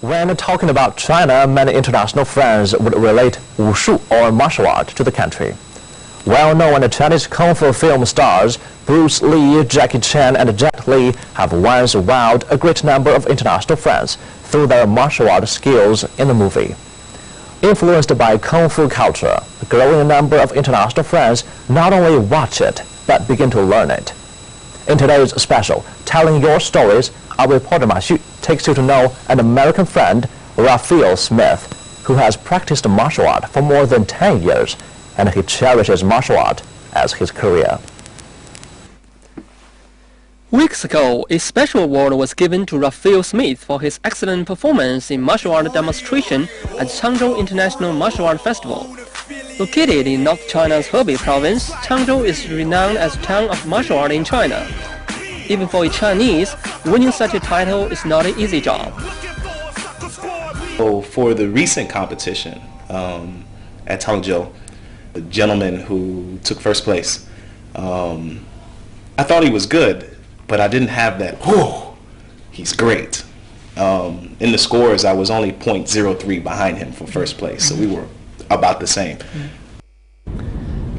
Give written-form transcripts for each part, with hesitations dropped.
When talking about China, many international friends would relate wushu or martial art to the country. Well-known Chinese kung fu film stars Bruce Lee, Jackie Chan and Jet Li have once wowed a great number of international fans through their martial art skills in the movie. Influenced by kung fu culture, a growing number of international fans not only watch it, but begin to learn it. In today's special, Telling Your Stories, our reporter Ma Xu takes you to know an American friend, Raphael Smith, who has practiced martial art for more than 10 years, and he cherishes martial art as his career. Weeks ago, a special award was given to Raphael Smith for his excellent performance in martial art demonstration at Changzhou International Martial Art Festival. Located in North China's Hebei province, Changzhou is renowned as a town of martial art in China. Even for a Chinese, winning such a title is not an easy job. So for the recent competition at Taiji, the gentleman who took first place, I thought he was good, but I didn't have that, whoa, he's great. In the scores, I was only 0.03 behind him for first place, so we were about the same.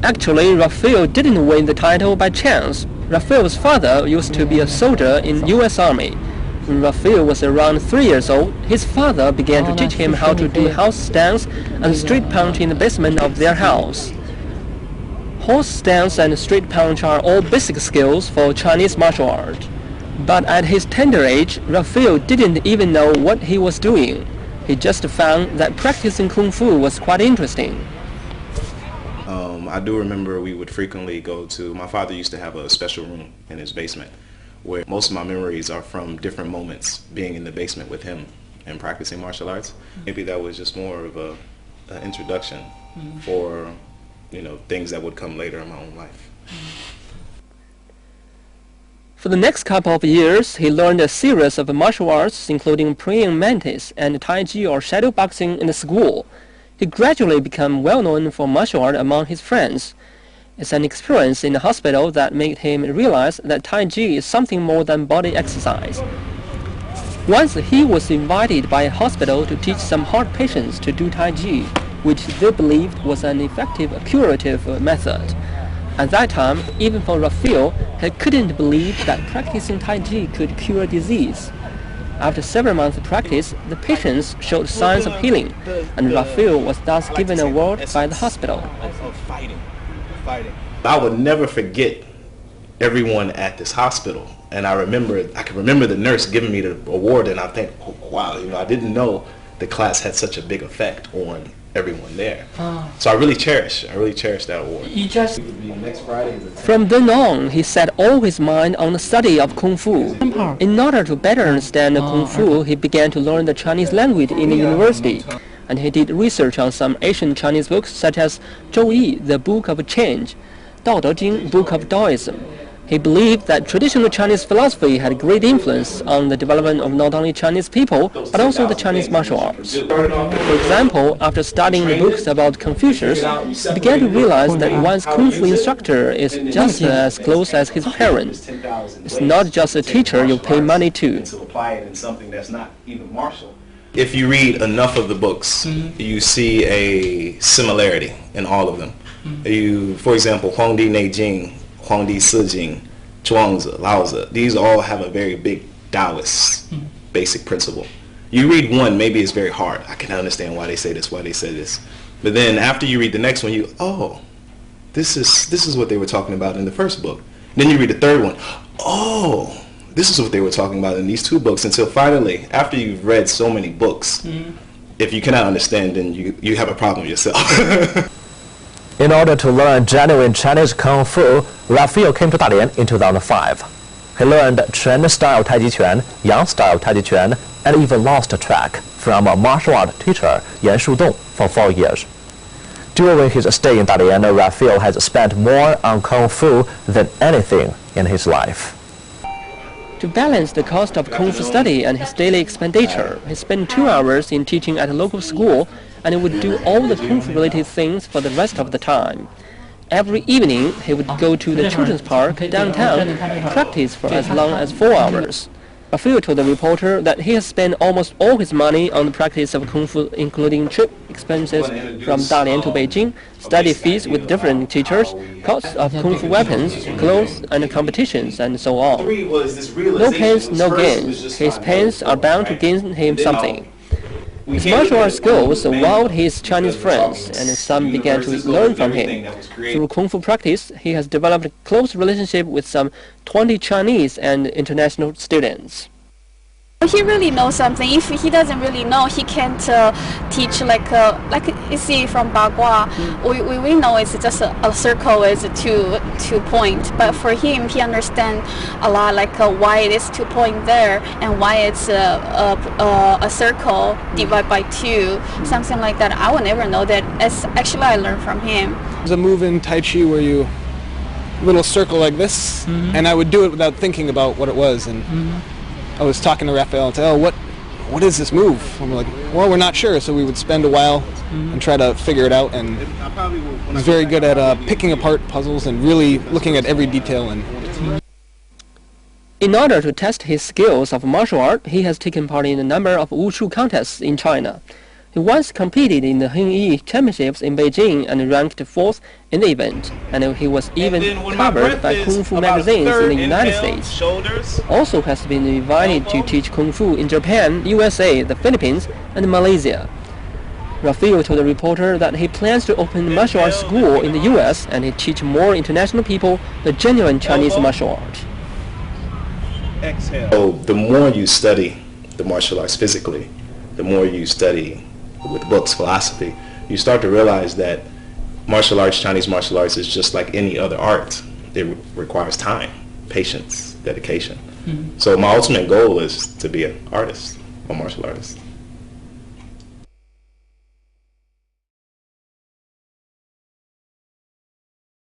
Actually, Raphael didn't win the title by chance. Raphael's father used to be a soldier in U.S. Army. When Raphael was around 3 years old, his father began to teach him how to do house stance and street punch in the basement of their house. Horse stance and street punch are all basic skills for Chinese martial art. But at his tender age, Raphael didn't even know what he was doing. He just found that practicing kung fu was quite interesting. I do remember we would frequently go to, my father used to have a special room in his basement where most of my memories are from different moments being in the basement with him and practicing martial arts. Maybe that was just more of an introduction for, things that would come later in my own life. For the next couple of years, he learned a series of martial arts, including praying mantis and Taiji or shadow boxing in the school. He gradually became well-known for martial art among his friends. It's an experience in the hospital that made him realize that Taiji is something more than body exercise. Once he was invited by a hospital to teach some heart patients to do Taiji, which they believed was an effective curative method. At that time, even for Raphael, he couldn't believe that practicing Taiji could cure disease. After several months of practice, the patients showed signs of healing, and Raphael was thus given an award by the hospital. I would never forget everyone at this hospital, and I can remember the nurse giving me the award, and I think, oh, wow, I didn't know the class had such a big effect on everyone there. So I really cherish that award. From then on, he set all his mind on the study of Kung Fu. In order to better understand Kung Fu, he began to learn the Chinese language in the university, and he did research on some ancient Chinese books such as Zhou Yi, the Book of Change, Dao De Jing, Book of Taoism. He believed that traditional Chinese philosophy had great influence on the development of not only Chinese people, but also the Chinese martial arts. For example, after studying the books about Confucius, he began to realize that one's Kung Fu instructor is just as close as his parents. It's not just a teacher you pay money to. If you read enough of the books, you see a similarity in all of them. For example, Huangdi Neijing, Huangdi Sijing, Chuangzi, Laozi, these all have a very big Taoist basic principle. You read one, maybe it's very hard. I can understand why they say this, why they say this. But then after you read the next one, this is what they were talking about in the first book. Then you read the third one, this is what they were talking about in these two books, until finally, after you've read so many books, if you cannot understand, then you have a problem yourself. In order to learn genuine Chinese Kung Fu, Raphael came to Dalian in 2005. He learned Chen-style Taiji Quan, Yang-style Taiji Quan, and even lost track from a martial art teacher, Yan Shudong, for 4 years. During his stay in Dalian, Raphael has spent more on Kung Fu than anything in his life. To balance the cost of Kung Fu study and his daily expenditure, he spent 2 hours in teaching at a local school, and he would do all the Kung Fu related things for the rest of the time. Every evening, he would go to the children's park downtown and practice for as long as 4 hours. Raphael told the reporter that he has spent almost all his money on the practice of Kung Fu, including trip expenses from Dalian to Beijing, study fees with different teachers, costs of Kung Fu weapons, clothes, and competitions, and so on. No pains, no gains. His pains are bound to gain him something. His martial arts skills wowed his Chinese friends, and some began to learn from him. Through Kung Fu practice, he has developed a close relationship with some 20 Chinese and international students. He really knows something. If he doesn't really know, he can't teach like you see from Bagua. We know it's just a circle is two point, but for him, he understands a lot like why it is 2 point there and why it's a circle divided by 2, something like that. I will never know that. As actually I learned from him. There's a move in Taiji where you little circle like this, and I would do it without thinking about what it was. And I was talking to Raphael and said, "Oh, what is this move?" And we're like, "Well, we're not sure." So we would spend a while and try to figure it out. And he was very good at picking apart puzzles and really looking at every detail. And in order to test his skills of martial art, he has taken part in a number of wushu contests in China. He once competed in the Hengyi Championships in Beijing and ranked 4th in the event, and he was even covered by Kung Fu magazines in the United States. Also has been invited to teach Kung Fu in Japan, USA, the Philippines, and Malaysia. Raphael told the reporter that he plans to open a martial arts school in the US and he teach more international people the genuine Chinese martial art. So the more you study the martial arts physically, the more you study with books, philosophy, you start to realize that martial arts, Chinese martial arts, is just like any other art. It requires time, patience, dedication. So my ultimate goal is to be an artist, a martial artist.